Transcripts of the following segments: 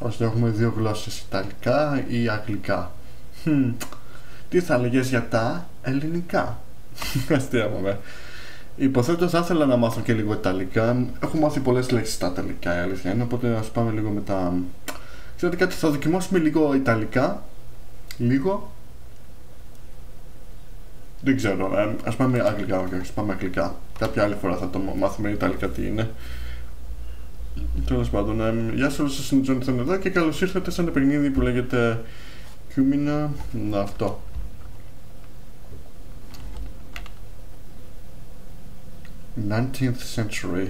ώστε έχουμε δύο γλώσσες, Ιταλικά ή Αγγλικά. Τι θα έλεγες για τα ελληνικά? Αστείευομαι. Υποθέτω θα ήθελα να μάθω και λίγο Ιταλικά. Έχω μάθει πολλές λέξεις στα Ιταλικά, η αλήθεια είναι, οπότε ας πάμε λίγο με τα... Ξέρετε κάτι, θα δοκιμάσουμε λίγο Ιταλικά. Λίγο. Δεν ξέρω, ας πάμε Αγγλικά, όχι, ας πάμε Αγγλικά. Κάποια άλλη φορά θα το μάθουμε Ιταλικά τι είναι. Τέλος πάντων, γεια σας όλους, σας είναι JohnyThan εδώ και καλώς ήρθατε σε ένα παιχνίδι που λέγεται Cucina, αυτό. "19th century,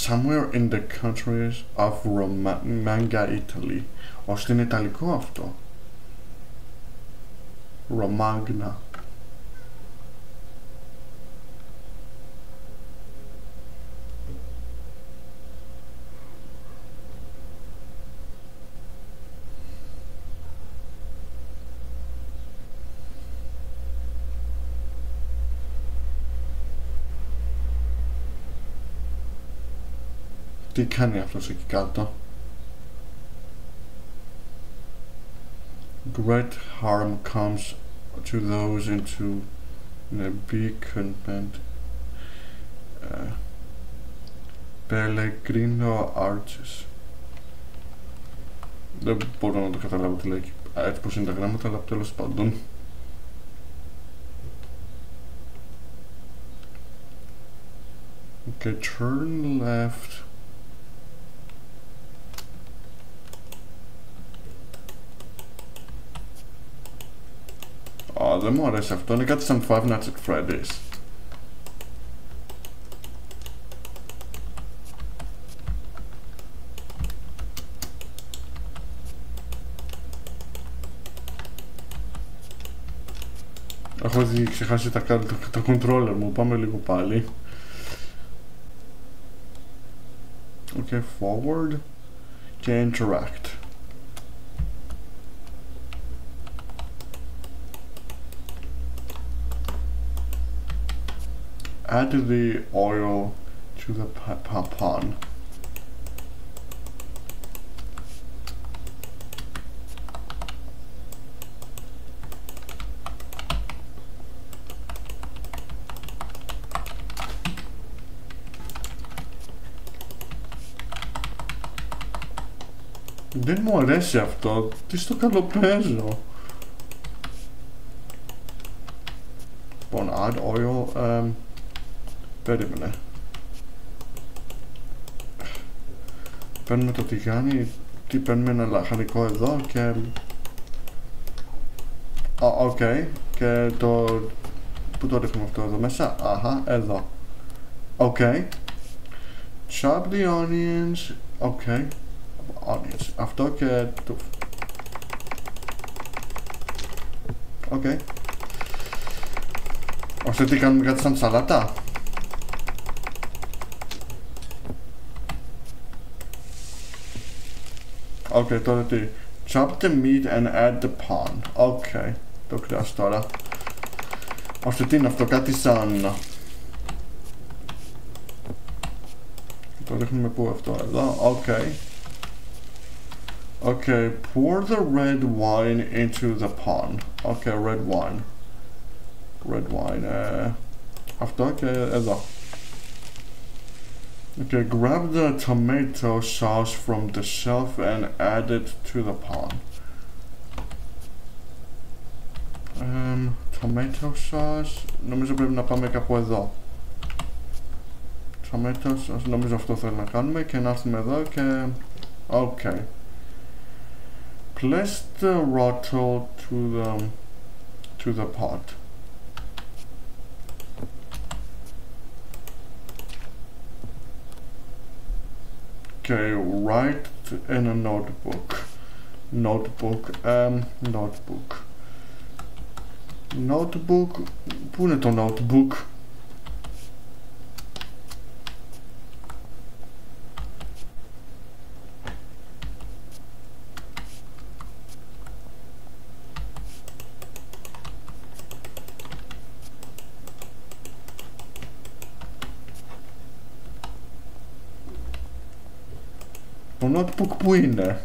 somewhere in the countries of Romagna, Italy." Ώστε είναι Ιταλικό αυτό. Romagna. Τι κάνει αυτός εκεί κάτω? "Great harm comes to those into the beacon Pellegrino arches." Δεν μπορώ να το καταλάβω τι λέει έτσι πως είναι τα γράμματα, αλλά τέλος πάντων. Okay, turn left. Δεν μου αρέσει αυτό, είναι κάτι σαν Five Nights at Freddy's. Έχω ήδη ξεχάσει τα controller μου, πάμε λίγο πάλι. Okay, forward και interact. Add the oil to the pan. Δεν μου αρέσει αυτό, τι στο καλό παίζω. Λοιπόν, add oil, περίμενε. Παίρνουμε το τηγάνι, τι παίρνουμε, ένα λαχανικό εδώ και... οκ, και το... Πού το ρίχνουμε αυτό, εδώ μέσα? Αχα, εδώ. Οκ. Chop the onions, οκ. Onions, αυτό και το... Οκ. Ώστε τι κάνουμε, κάτι σαν σαλάτα? Οκ, τώρα τι? Chop the meat and add the pan. Οκ, το χρειάζω τώρα. Ώστε τι είναι αυτό, κάτι σαν... Το ρίχνουμε πού αυτό, εδώ, οκ. Okay, pour the red wine into the pan. Okay, red wine. Red wine, αυτό και εδώ. Okay, grab the tomato sauce from the shelf and add it to the pan. Tomato sauce, νομίζω πρέπει να πάμε κάπου εδώ. Tomato sauce, νομίζω αυτό θέλω να κάνουμε και να έρθουμε εδώ και... Okay. Place the rotel to the pot. Okay, write in a notebook. Notebook. Πού είναι το notebook? Το notebook που είναι?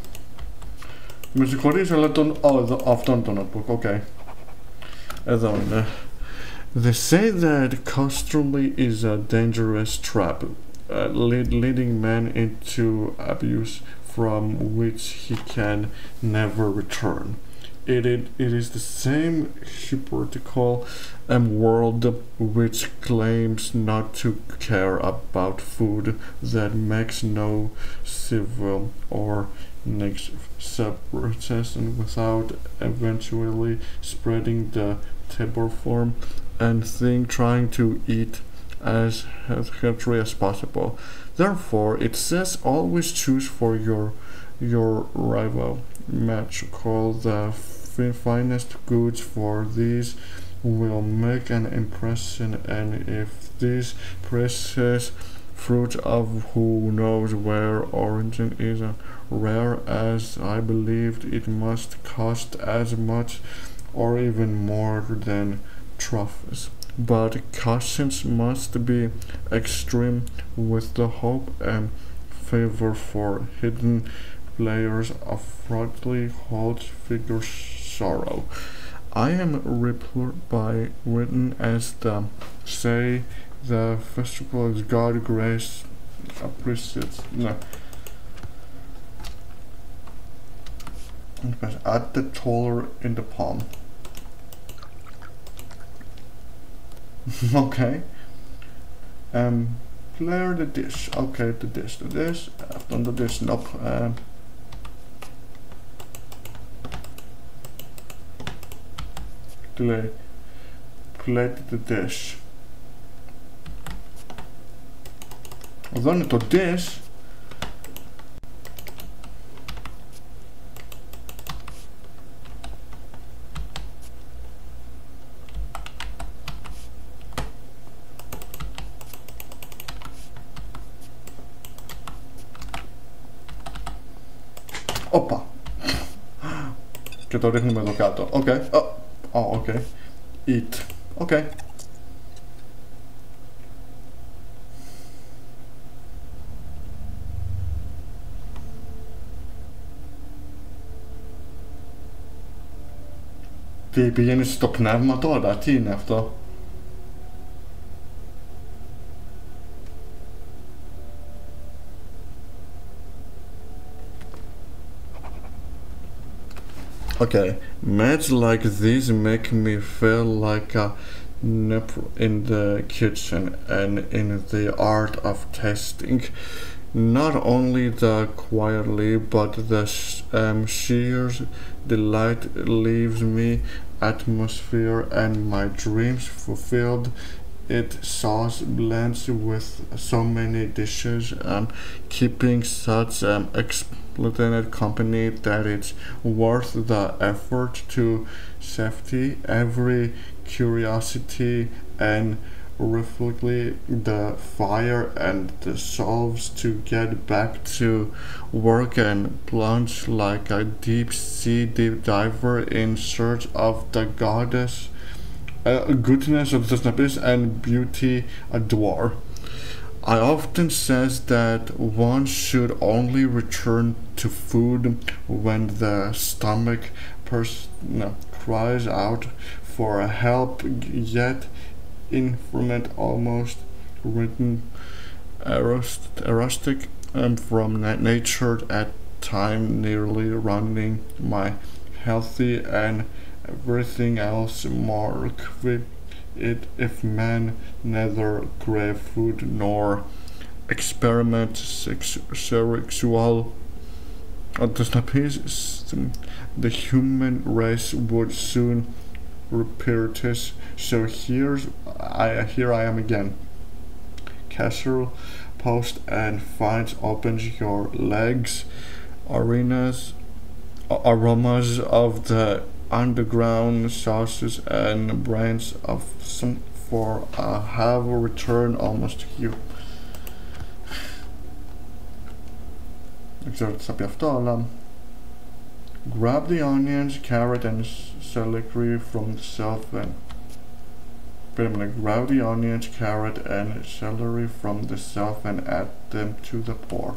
Με συγχωρείς, αλλά εδώ, αυτό είναι το notebook, ok. Εδώ είναι. They say that constantly is a dangerous trap, leading man into abuse from which he can never return. It is the same hypocritical world which claims not to care about food, that makes no civil or negative separation without eventually spreading the table form and trying to eat as healthy as possible. Therefore, it says always choose for your rival match. Call the finest goods, for these will make an impression, and if this precious fruit of who knows where origin is rare as I believed, it must cost as much or even more than trophies. But cautions must be extreme, with the hope and favor for hidden players of fraudly hold figure sorrow. I am reported by written as the say the festival is God grace appreciates. No. Add the taller in the palm. Okay. Clear the dish. Okay, the dish. I've done the dish. Nope. Plate the dish. Εδώ είναι το dish. Όπα. Και το ρίχνουμε εδώ κάτω. Okay. Oh, okay. Eat. Okay. Τι πηγαίνεις στο πνεύμα τώρα, τι είναι αυτό? Okay, meds like these make me feel like a nip in the kitchen and in the art of tasting. Not only the quietly, but the sheer delight leaves me atmosphere and my dreams fulfilled. It sauce blends with so many dishes, keeping such expletive company that it's worth the effort to safety every curiosity and reflectively the fire and the solves to get back to work and plunge like a deep sea diver in search of the goodness of the snappies and beauty adore. I often says that one should only return to food when the stomach cries out for help, yet informant almost written erratic from nature at time nearly running my healthy and everything else mark with it if man neither crave food nor experiment sexual the human race would soon repair this. So here I am again. Casserole post and finds opens your legs aromas of the underground sauces and brains of some for I have a return almost here. Δεν ξέρω τι θα πει αυτό, αλλά grab the onions, carrot and celery from the shelf and grab the onions, carrot and celery from the shelf and add them to the pour.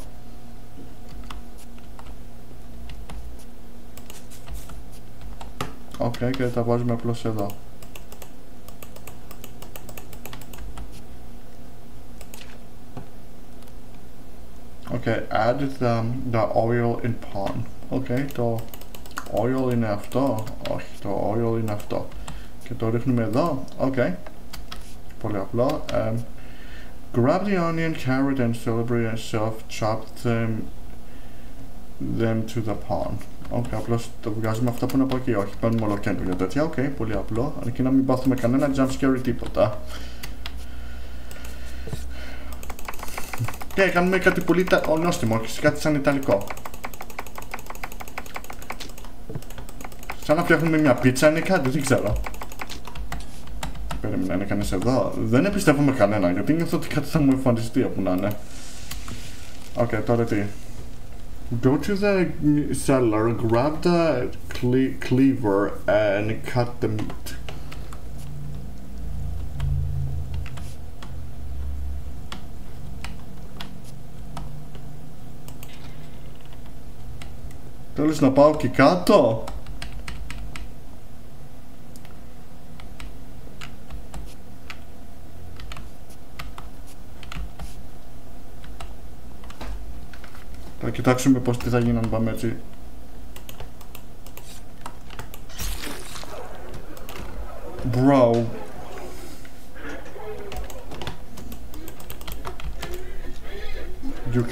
Okay, και τα βάζουμε απλώς εδώ. Okay, add the oil in pan. Okay, το oil είναι αυτό. Όχι, το oil είναι αυτό. Και το ρίχνουμε εδώ. Okay. Πολύ απλό. Grab the onion, carrot and celery and chop them to the pan. Okay, απλώς το βγάζουμε αυτά που είναι από εκεί. Όχι, παίρνουμε ολοκέντρο τέτοια. Okay, πολύ απλό. Αρκεί να μην πάθουμε κανένα jump scare ή τίποτα. Και κάνουμε κάτι πολύ νόστιμο, κάτι σαν ιταλικό. Σαν να φτιάχνουμε μια πίτσα είναι κάτι, δεν ξέρω. Περίμενα, είναι κανείς εδώ. Δεν εμπιστεύομαι κανένα, γιατί νιώθω ότι κάτι θα μου εμφανιστεί όπου να είναι. Οκ, τώρα τι. Go to the cellar, grab the cleaver and cut the meat. Θέλεις να πάω και κάτω? Θα κοιτάξουμε πώς τι θα γίνει αν πάμε έτσι. Bro. You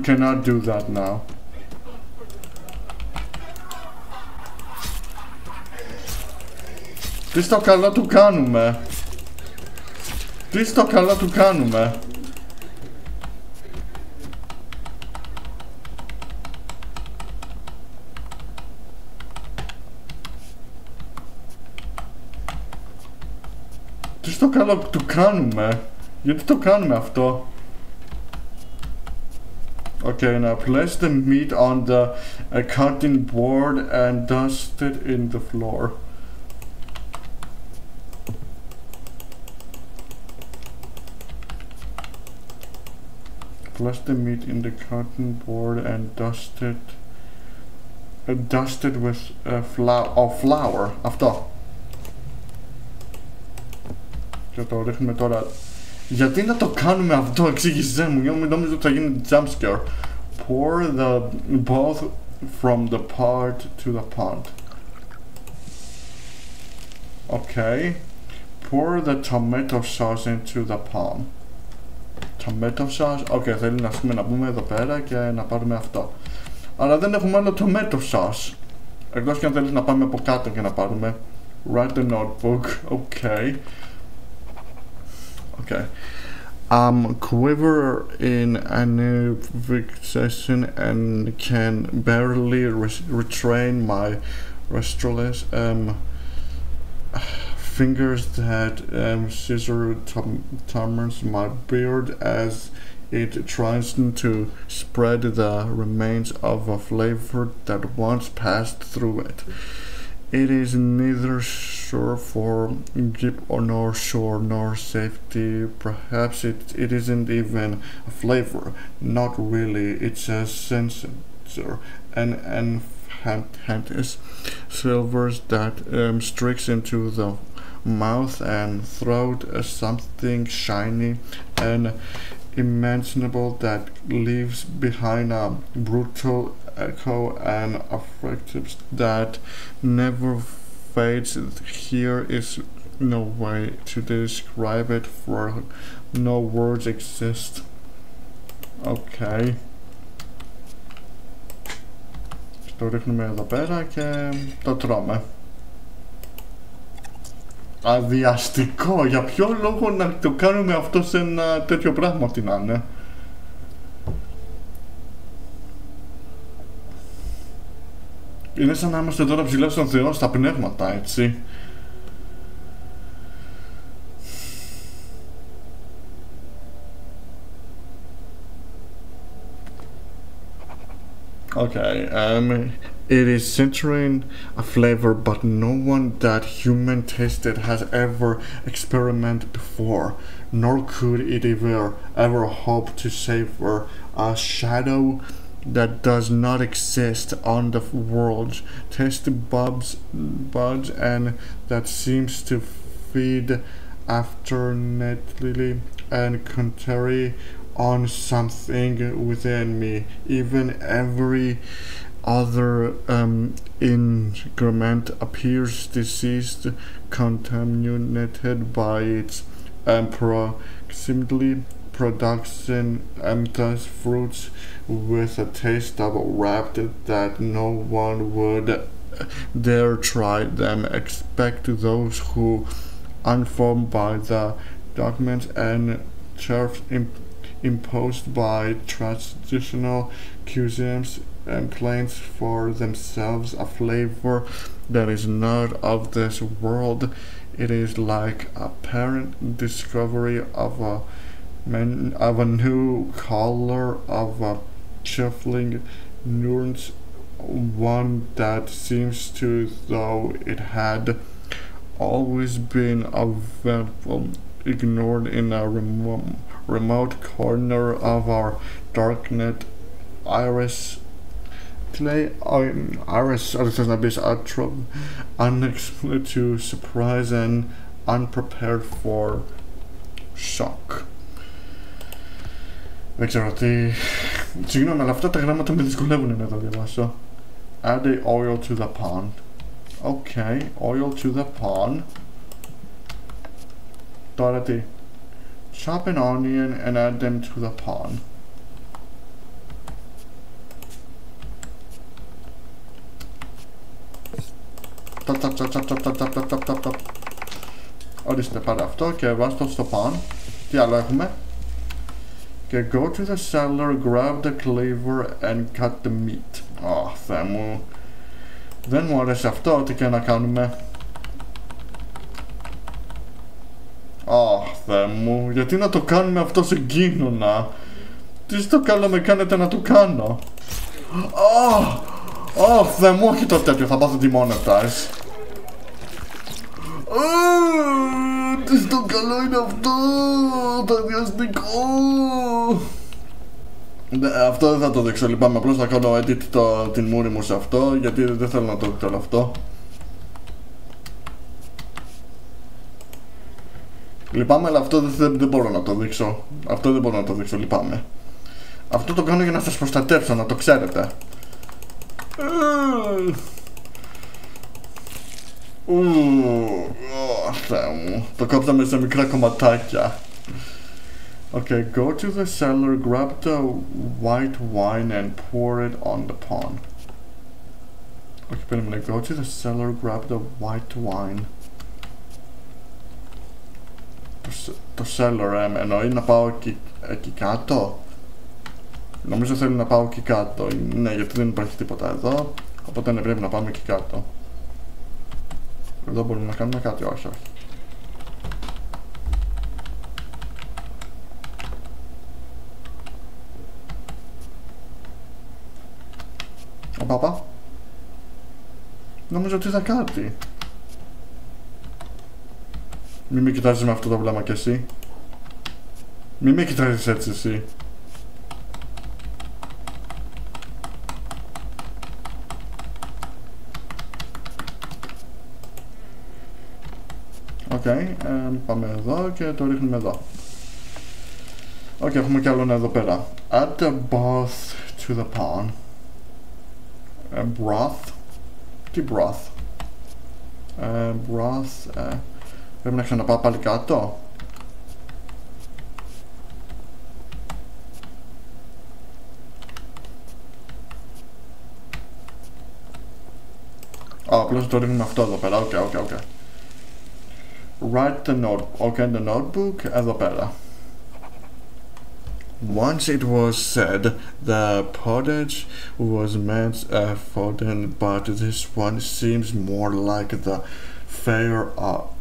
cannot do that now. Τι στο καλό του κάνουμε? Τι στο καλό του κάνουμε? Τι στο καλό του κάνουμε? Γιατί το κάνουμε αυτό? Okay, now place the meat on the cutting board and dust it in the floor. Place the meat in the cutting board and dust it with flour. Αυτό. Και το ρίχνουμε τώρα. Γιατί να το κάνουμε αυτό, εξήγησέ μου, γιατί νόμιζα ότι θα γίνει jump scare. Pour the both from the pot to the pot. Okay. Pour the tomato sauce into the pan. Tomato sauce, okay, θέλει να μπούμε εδώ πέρα και να πάρουμε αυτό. Αλλά δεν έχουμε άλλο tomato sauce. Εκτός και αν θέλεις να πάμε από κάτω και να πάρουμε. Write the notebook, okay. Okay. Quiver in anxiety and can barely restrain my restless fingers that scissor tummers my beard as it tries to spread the remains of a flavor that once passed through it. It is neither sure for grip nor sure nor safety. Perhaps it isn't even a flavor. Not really. It's a sensor. An enhances silvers that streaks into the mouth and throat something shiny and imaginable that leaves behind a brutal echo and affective that never fades. Here is no way to describe it, for no words exist. Okay. Το ρίχνουμε εδώ πέρα και το τρώμε. Αδιαστικό! Για ποιο λόγο να το κάνουμε αυτό σε ένα τέτοιο πράγμα, τι να είναι? Είναι σαν να είμαστε τώρα ψηλά στον Θεό στα πνεύματα, έτσι. Okay, it is centering a flavor, but no one that human tasted has ever experimented before, nor could it ever hope to savor. A shadow that does not exist on the world's taste buds and that seems to feed alternately and contrary on something within me. Even every other increment appears diseased, contaminated by its proximately production, thus fruits with a taste of wrapped that no one would dare try them, except those who, informed by the documents and tariffs imposed by traditional cuisines, and claims for themselves a flavor that is not of this world. It is like a apparent discovery of a new color, of a shuffling nuance, one that seems to, though it had always been available, ignored in a remote corner of our darknet iris. Iris, unexpected to surprise and unprepared for shock. Δεν ξέρω τι... Συγγνώμη, αλλά αυτά τα γράμματα με δυσκολεύουν να τα διαβάσω. Add the oil to the pan. Okay, oil to the pan. Τώρα τι? Chop an onion and add them to the pan. Ορίστε, πάρε αυτό και βάζ' το στο pan. Τι άλλο έχουμε? Και go to the cellar, grab the cleaver and cut the meat. Θεέ μου. Δεν μου αρέσει αυτό, ό,τι και να κάνουμε. Θεέ μου, γιατί να το κάνουμε αυτό σε εκείνονα? Τι στο καλό με κάνετε να το κάνω? Θεέ μου, όχι το τέτοιο, θα πάθω demonetize. Τι στο καλό είναι αυτό, το διαστικό. Αυτό δεν θα το δείξω, λυπάμαι, απλώς θα κάνω edit την μούρη μου σε αυτό, γιατί δεν θέλω να το δείξω όλο αυτό. Λυπάμαι, αλλά αυτό δεν μπορώ να το δείξω. Αυτό δεν μπορώ να το δείξω, λυπάμαι. Αυτό το κάνω για να σας προστατεύσω, να το ξέρετε. Θεέ μου, το κόψαμε σε μικρά κομματάκια. Okay, go to the cellar, grab the white wine and pour it on the pan. Okay, περίμενε, go to the cellar, grab the white wine. Το cellar εννοεί να πάω εκεί κάτω. Νομίζω θέλει να πάω εκεί κάτω. Ναι, γιατί δεν υπάρχει τίποτα εδώ, οπότε ναι, πρέπει να πάμε εκεί κάτω. Εδώ μπορούμε να κάνουμε κάτι, όχι. Παπά. Νομίζω ότι είδα κάτι. Μη με κοιτάζεις με αυτό το βλέμμα κι εσύ. Μη με κοιτάζεις έτσι εσύ. Πάμε εδώ και το ρίχνουμε εδώ. Έχουμε κι άλλο εδώ πέρα. Add the broth to the pan. Broth. Τι broth? Broth. Πρέπει να ξαναπάω πάλι κάτω. Απλώς το ρίχνουμε αυτό εδώ πέρα. Okay. Write the note. The notebook εδώ πέρα. Once it was said the pottage was meant for them, but this one seems more like the fare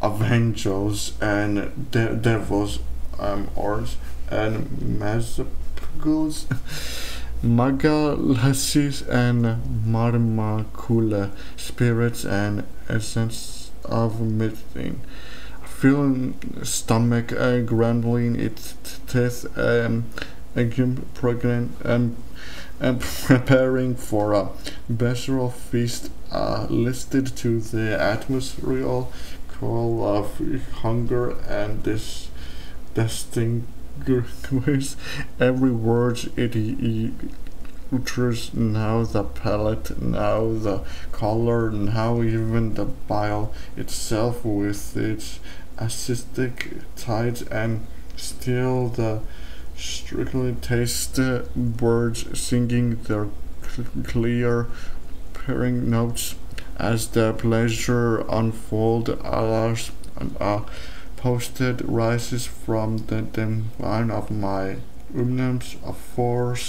of angels and devils, and mazapguls, magalasses and marmacula, spirits and essence of mything. Feeling stomach grumbling, its teeth pregnant, and preparing for a visceral feast listed to the atmospheric call of hunger and distinguish every word it utters, now the palate, now the color, now even the bile itself with its acidic tides, and still the strictly tasted birds singing their clear purring notes as the pleasure unfold, alas, posted rises from the divine of my umnums, a force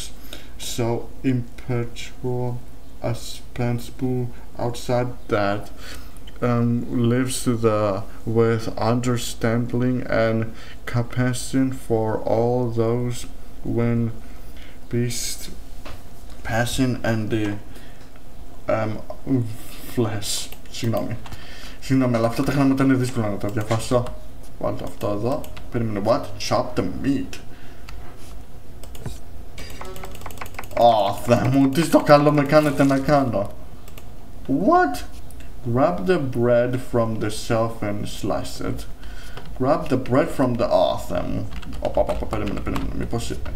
so impetuous, expansible outside that lives with understanding and compassion for all those when beast passion and the flesh. Συγγνώμη, αλλά αυτά τα γράμματα είναι δύσκολα να τα διαβάσω. Βάλτε αυτό εδώ. Περίμενε, what? Chop the meat. Θεέ μου, τι στο καλό με κάνετε να κάνω. What? Grab the bread from the shelf and slice it. Grab the bread from the... Θεέ μου. Περίμενε.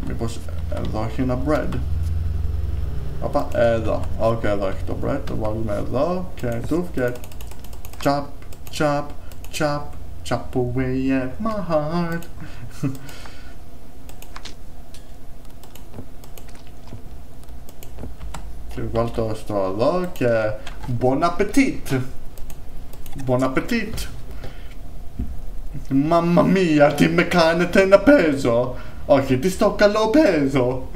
Μήπως εδώ έχει ένα bread. Εδώ. Οκ, εδώ έχει το bread. Το βάλουμε εδώ και και chop, chop, chop, chop away at my heart. Και βάλω το στο εδώ και bon appetit. Bon appetit. Μαμμα μία, τι με κάνετε να παίζω. Όχι, τι στο καλό παίζω.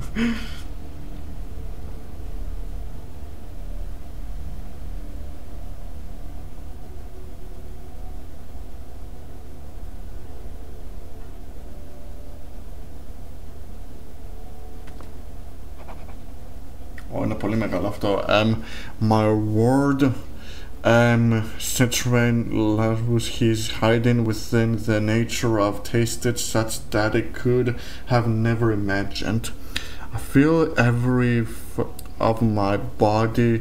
Είναι πολύ μεγάλο αυτό. My word, Citroen Larus, he's hiding within the nature of tasted such that it could have never imagined. I feel every of my body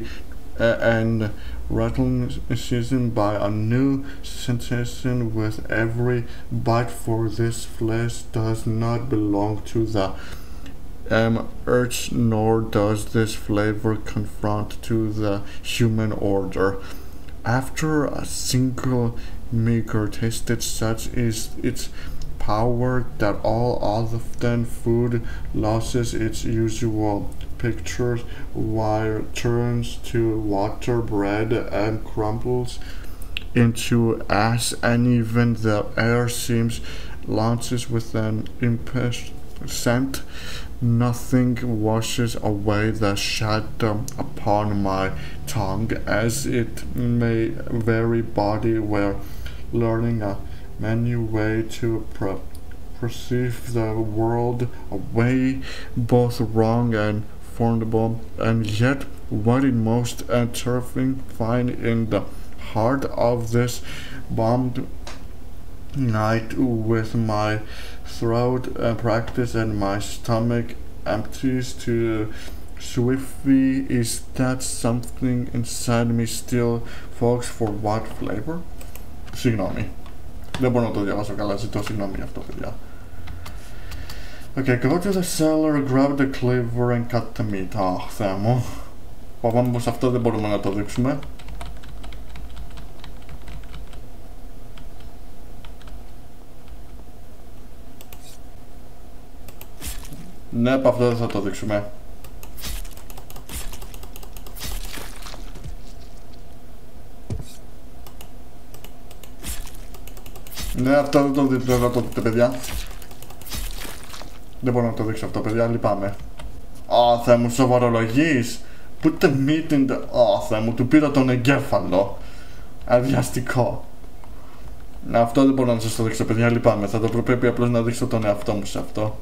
and rattling season by a new sensation with every bite, for this flesh does not belong to the urge, nor does this flavor confront to the human order. After a single meager tasted, such is its power that all often food loses its usual pictures, while turns to water, bread, and crumbles into ash, and even the air seems launches with an impatient scent. Nothing washes away the shadow upon my tongue, as it may very body were learning a many way to perceive the world, a way both wrong and formidable, and yet what is most terrifying find in the heart of this bombed night, with my throat practice and my stomach empties to swiftly, is that something inside me still folks for what flavor? Συγγνώμη. Δεν μπορώ να το διαβάσω καλά, ζητώ συγγνώμη για αυτό, παιδιά. Okay, go to the cellar, grab the cleaver and cut the meat. Θεέ μου. Πάμε πως αυτό δεν μπορούμε να το δείξουμε. Ναι, από αυτό δεν θα το δείξουμε. Ναι, αυτό δεν θα το δείτε, παιδιά. Δεν μπορώ να το δείξω αυτό, παιδιά, λυπάμαι. Θεέ μου, σοβαρολογείς. Put the meat in the... Θεέ μου, του πήρα τον εγκέφαλο. Αδιαστικό. Αυτό δεν μπορώ να σας το δείξω, παιδιά, λυπάμαι. Θα το πρέπει απλώς να δείξω τον εαυτό μου σε αυτό.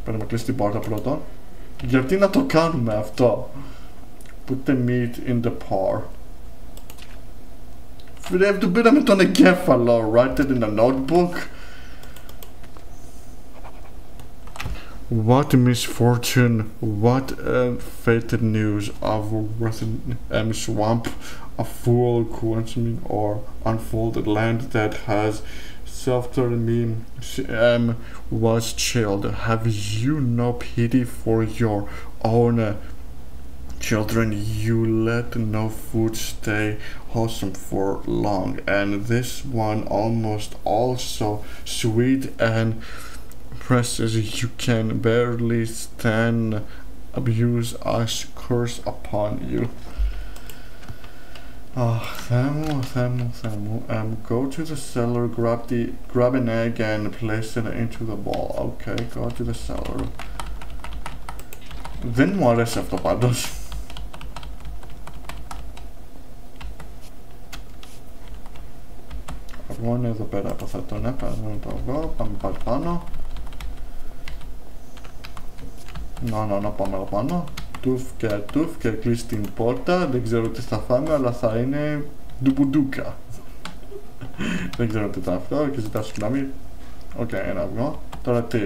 Πρέπει να κλείσει την πόρτα πρώτον. Γιατί να το κάνουμε αυτό? Put the meat in the par. Φίλε, του πήραμε τον εγκέφαλο. Write it in a notebook. what misfortune, what fated news of swamp, a full consuming or unfolded land that has self-turned me was chilled. Have you no pity for your own children? You let no food stay wholesome for long, and this one almost also sweet and precious you can barely stand. Abuse us, curse upon you. Thamu. Go to the cellar, grab an egg and place it into the bowl. Okay, go to the cellar. Δεν μου αρέσει αυτό πάντως. Εγώ είναι εδώ πέρα αποθέτω, ναι, πάμε το αυγό, πάμε πάλι πάνω. Να πάμε εδώ πάνω. Τουφ και κλείσει την πόρτα. Δεν ξέρω τι θα φάμε, αλλά θα είναι ντουμπουντούκα. Δεν ξέρω τι θα αυτό και ζητάω συγγνώμη. Οκ, ένα αυγό. Τώρα τι?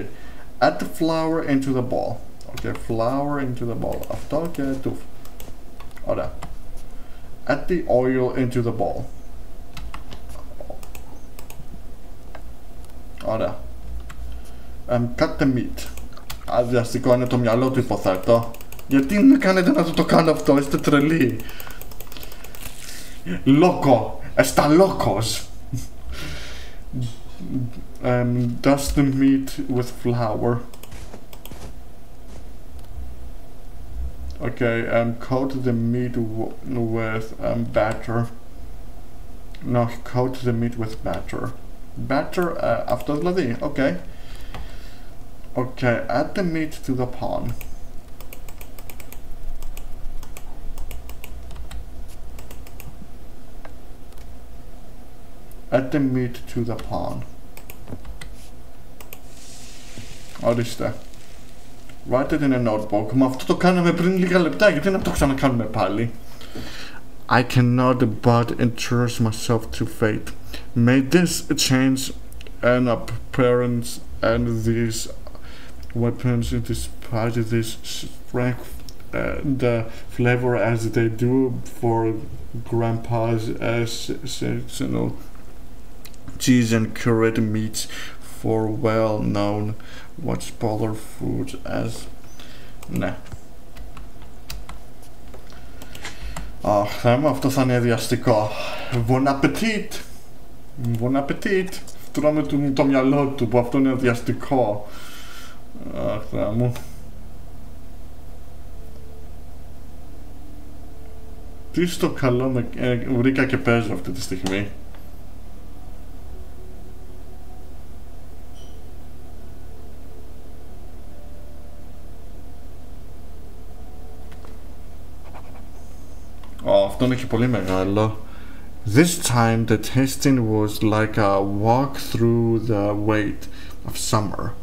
Add the flour into the bowl. Okay, flour into the bowl. Αυτό και τουφ. Ωραία. Add the oil into the bowl. Ωραία. Cut the meat. Αδιαστικό είναι το μυαλό του, υποθέτω. Γιατί με κάνετε να το κάνω αυτό, είστε τρελοί. Loco, está locos. Dust the meat with flour. Okay, coat the meat with batter. No, coat the meat with batter. Batter, αυτό δηλαδή, okay. Okay, add the meat to the pan. Add the meat to the pan. Ορίστε. Write it in a notebook. Μα αυτό το κάναμε πριν λίγα λεπτά, γιατί να το ξανακάνουμε πάλι? I cannot but entrust myself to fate. May this change and appearance and these weapons despite this strength the flavor as they do for grandpa's seasonal cheese and curried meats for well-known what's polar foods as. Ναι. Θέμα, αυτό θα είναι διαστικό. Bon appetit! Bon appetit! Τρώμε το μυαλό του που αυτό είναι διαστικό. Θεά μου. Τι στο καλό με βρήκα και παίζω αυτή τη στιγμή. Αυτό έχει πολύ μεγάλο. This time the tasting was like a walk through the weight of summer.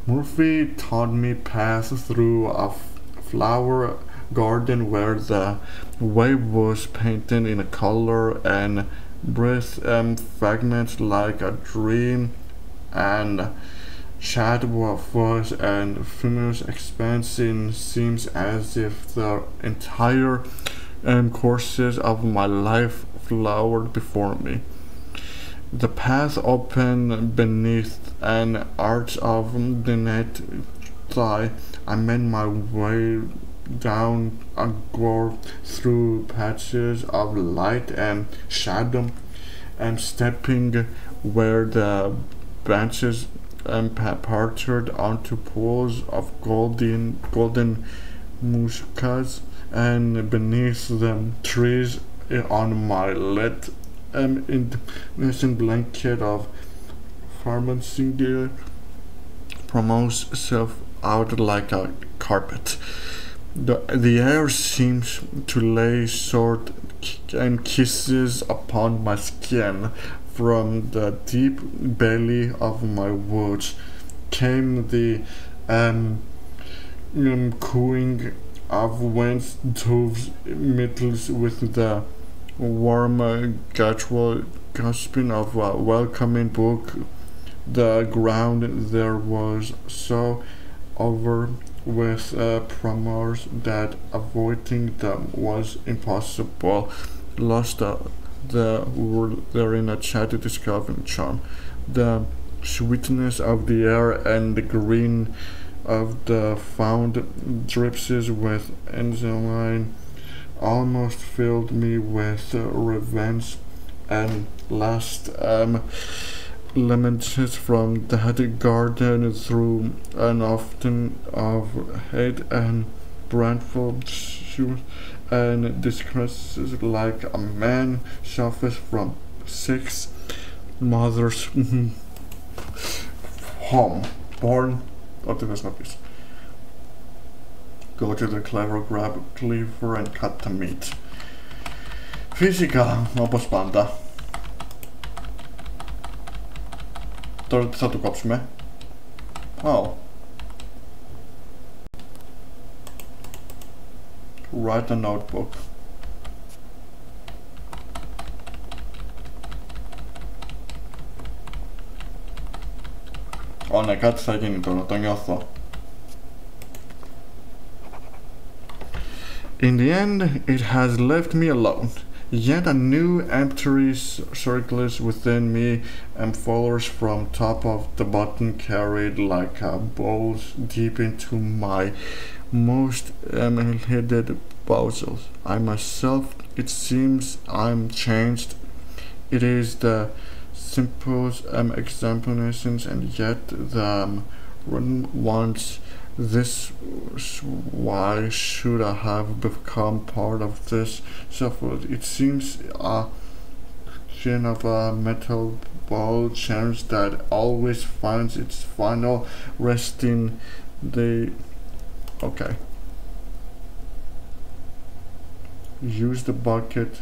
Murphy taught me path through a flower garden where the wave was painted in a color and breath fragments like a dream, and chat was and famous expansion seems as if the entire courses of my life flowered before me. The path opened beneath an arch of the net thigh. I made my way down a gorge through patches of light and shadow, and stepping where the branches parted onto pools of golden muscas, and beneath the trees on my lit innocent blanket of pharmacy promotes itself out like a carpet. The air seems to lay short and kisses upon my skin. From the deep belly of my woods came the cooing of whence doves middles with the warm guttural gasping of a welcoming book The ground there was so over with primers that avoiding them was impossible. Lost therein a chatty discovering charm. The sweetness of the air and the green of the found dripses with enzyme almost filled me with revenge and last lamented from that garden through an often of hate and brandful shoes and disgraces like a man suffers from 6 mothers home born. Ό,τι θες να πεις. Go to the clever grab cleaver and cut the meat. Φυσικά, όπως πάντα. Τώρα τι θα το κόψουμε? Oh. Write a notebook. Ναι, κάτι θα γίνει τώρα, το νιώθω. In the end, it has left me alone. Yet a new empty circles within me and falls from top of the bottom carried like a bolt deep into my most hidden bowels. I myself, it seems I'm changed. It is the simple examinations and yet the once this why should I have become part of this suffered? It seems a kind of a metal ball chance that always finds its final resting the okay. Use the bucket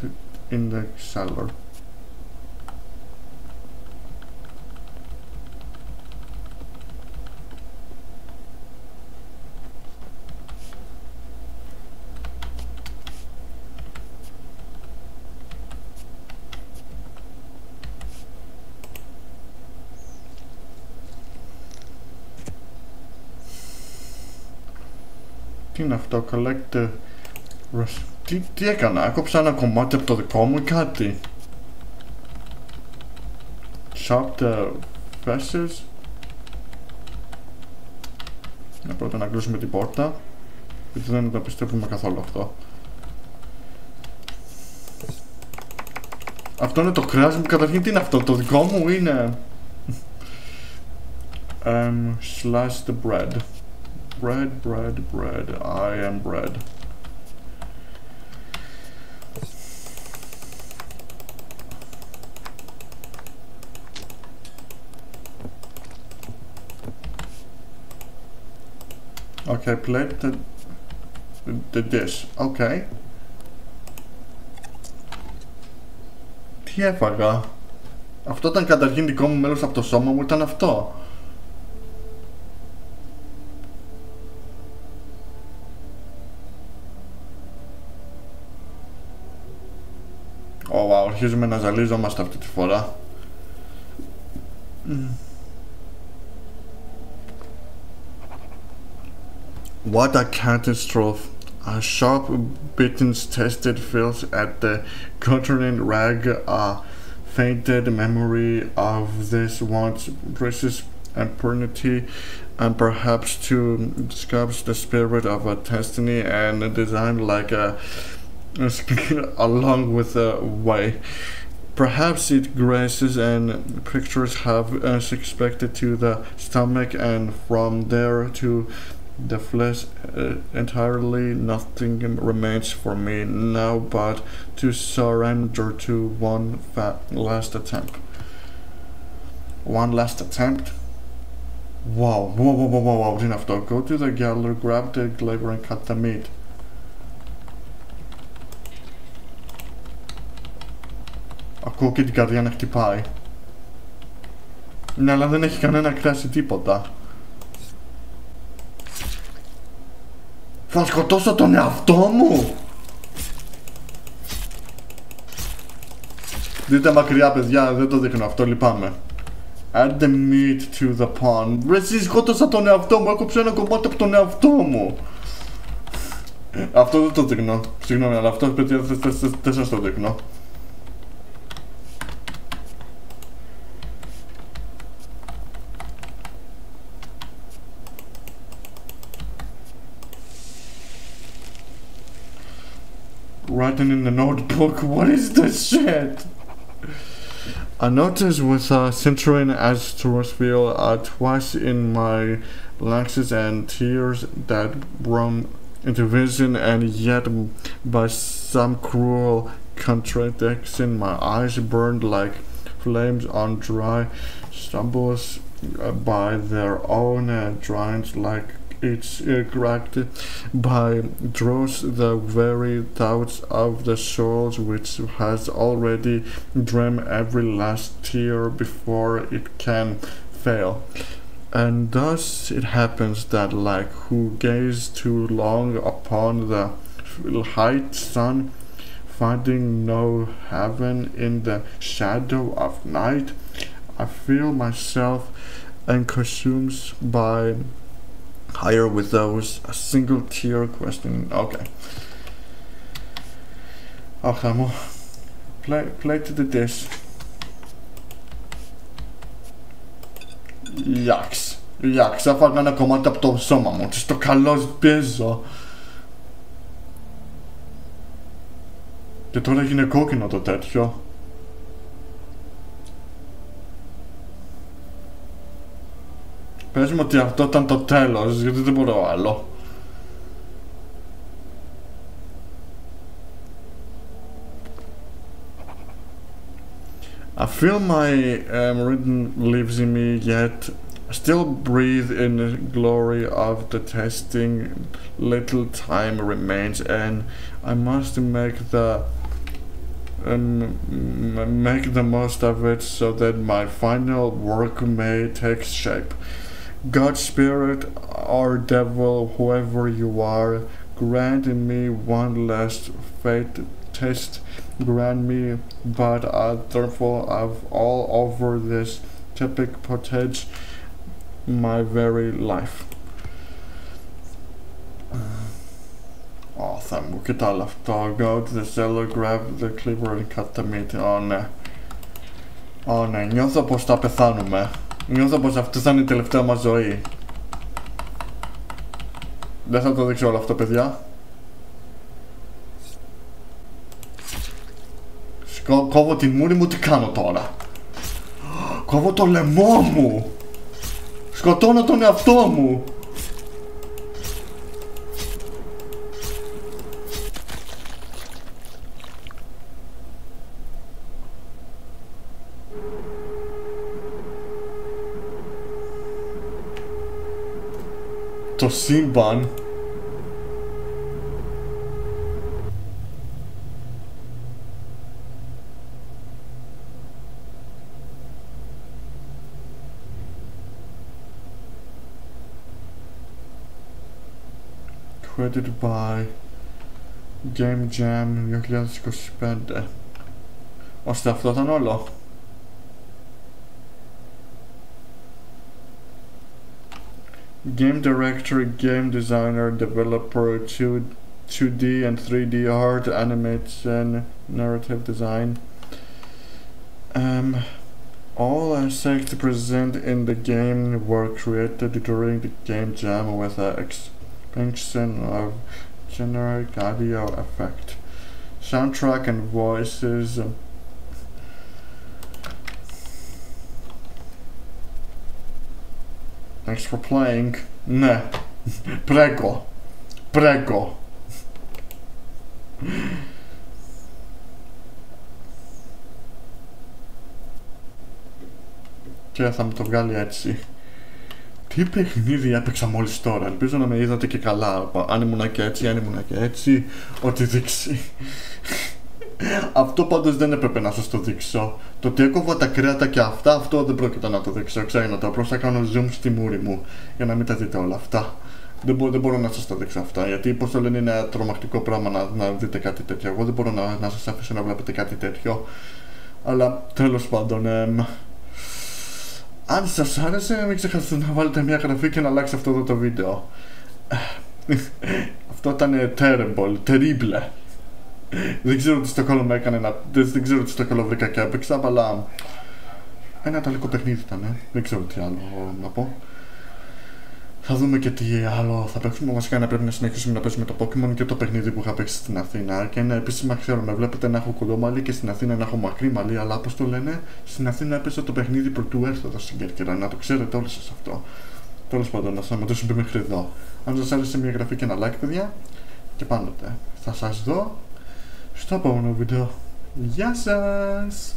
in the cellar. Τι είναι αυτό, collect τι έκανα, έκοψα ένα κομμάτι από το δικό μου ή κάτι? Chop the faces. Πρώτα να κλείσουμε την πόρτα, γιατί δεν το πιστεύουμε καθόλου αυτό. Αυτό είναι το κρέας μου, καταρχήν τι είναι αυτό, το δικό μου είναι? Slice the bread. Bread, I am bread. Okay, plate the dish. Okay. Τι έφαγα? Αυτό ήταν καταρχήν δικό μου μέλος από το σώμα μου, ήταν αυτό. Wow, αρχίζουμε να ζαλίζομαστε αυτή τη φορά. What a catastrophe. A sharp bitten tasted fills at the guttering rag a fainted memory of this once precious eternity and perhaps to describe the spirit of a destiny and designed like a along with the way. Perhaps it graces and pictures have expected to the stomach and from there to the flesh entirely nothing remains for me now but to surrender to one last attempt. One last attempt? Wow, τι είναι αυτό? Go to the gallery, grab the glaber and cut the meat. Ακούω και την καρδιά να χτυπάει. Ναι, αλλά δεν έχει κανένα κράση τίποτα. Θα σκοτώσω τον εαυτό μου! Δείτε μακριά, παιδιά, δεν το δείχνω αυτό, λυπάμαι. Add the meat to the pan. Ρε εσύ σκότωσα τον εαυτό μου, έκοψα ένα κομμάτι από τον εαυτό μου. Αυτό δεν το δείχνω. Συγγνώμη, αλλά αυτό παιδιά δεν σας το δείχνω. Writing in the notebook, what is this shit? I noticed with centering as to feel twice in my lances and tears that brought into vision, and yet by some cruel contradiction my eyes burned like flames on dry stumbles by their own dryness, like each cracked by draws the very thoughts of the souls which has already dreamed every last tear before it can fail. And thus it happens that like who gaze too long upon the high sun, finding no heaven in the shadow of night, I feel myself consumed by higher with those a single tear questioning. Okay. Okay, play to the dish. Ιάξ, έφαγα ένα κομμάτι από το σώμα μου. Τι στο καλό παίζω. Και τώρα έγινε κόκκινο το τέτοιο. Πες μου ότι αυτό ήταν το τέλος, γιατί δεν μπορώ άλλο. I feel my rhythm lives in me, yet still breathe in the glory of the testing. Little time remains, and I must make the most of it so that my final work may take shape. God, Spirit, or Devil, whoever you are, grant me one last fate test. Grant me but a thirstful of all over this typic pottage my very life. Oh, Θεέ μου, κοίτα όλο αυτό. Go to the cellar, grab the cleaver and cut the meat. Ναι, νιώθω πως θα πεθάνουμε. Νιώθω πως αυτή θα είναι η τελευταία μας ζωή. Δεν θα το δείξω όλο αυτό, παιδιά. Κόβω την μούρη μου, τι κάνω τώρα? Κόβω το λαιμό μου. Σκοτώνω τον εαυτό μου. Το σύμπαν. Credited by Game Jam 2025. Ώστε αυτό ήταν όλο. Game director, game designer, developer, 2D and 3D art, animation, narrative design. All assets present in the game were created during the game jam with an expansion of generic audio effect, soundtrack and voices. Thanks for playing. Ναι. Πρέκο. Και θα μου το βγάλει έτσι. Τι παιχνίδι έπαιξα μόλις τώρα. Ελπίζω να με είδατε και καλά. Αν ήμουνα και έτσι, ό,τι δείξει. Αυτό πάντως δεν έπρεπε να σας το δείξω. Το ότι έκοβα τα κρέατα και αυτά, αυτό δεν πρόκειται να το δείξω. Ξέρετε, απλώς θα κάνω zoom στη μούρη μου για να μην τα δείτε όλα αυτά. Δεν μπορώ να σας τα δείξω αυτά, γιατί πώς το λένε είναι ένα τρομακτικό πράγμα να δείτε κάτι τέτοιο. Εγώ δεν μπορώ να σας αφήσω να βλέπετε κάτι τέτοιο. Αλλά τέλος πάντων, Αν σας άρεσε, μην ξεχάσετε να βάλετε μια εγγραφή και να αλλάξετε αυτό εδώ το βίντεο. Αυτό ήταν terrible. Δεν ξέρω τι στο κόλλο με έκανε δεν ξέρω τι στο κόλλο βρήκα και έπαιξα, αλλά ένα ιταλικό παιχνίδι ήταν, δεν ξέρω τι άλλο να πω. Θα δούμε και τι άλλο θα παίξουμε. Βασικά να πρέπει να συνεχίσουμε να παίζουμε το Pokémon και το παιχνίδι που είχα παίξει στην Αθήνα. Και είναι επίσημα, ξέρω, με βλέπετε να έχω κοντό μαλλί και στην Αθήνα να έχω μακρύ μαλλί. Αλλά όπως το λένε, στην Αθήνα έπαιζα το παιχνίδι πρωτού έρθω εδώ στην Κέρκυρα. Να το ξέρετε όλοι σας αυτό. Τέλος πάντων, να σταματήσουμε μέχρι εδώ. Αν σας άρεσε μια εγγραφή και ένα like, παιδιά, και πάντοτε θα σας δω στο επόμενο βίντεο. Γεια σας!